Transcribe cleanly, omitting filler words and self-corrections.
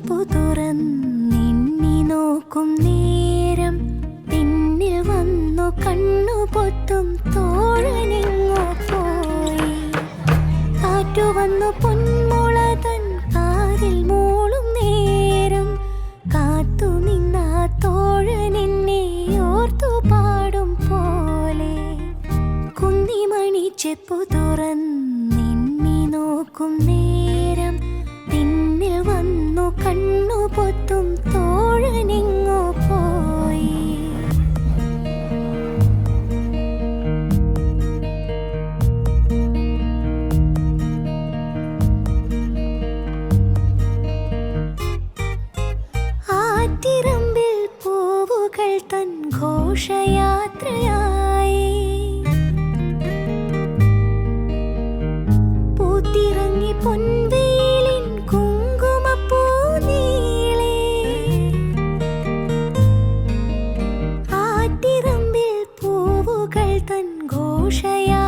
ചെപ്പു തുറന്നെണ്ണി നോക്കും നേരം പിന്നിൽ വന്നു കണ്ണു പൊത്തും തോഴനെങ്ങോ പോയി. കാറ്റു വന്നു പൊന്മുള തൻ കാതിൽ മൂളും നേരം കാത്തു നിന്ന തോഴനെന്നെ ഓർത്തു പാടും പോലെ. കുന്നിമണി ചെപ്പു തുറന്നെണ്ണി നോക്കും നേരം പിന്നിൽ വന്നു കണ്ണു പൊത്തും തോഴനെങ്ങോ പോയി. ആറ്റിറമ്പിൽ പൂവുകൾ തൻ ഘോഷയാത്രയായി പൂത്തിറങ്ങി പൊൻവെയിലിൻ കുങ്കുമപ്പൂ നീളെ. ആറ്റിറമ്പിൽ പൂവുകൾ തൻ ഘോഷയാത്രയായി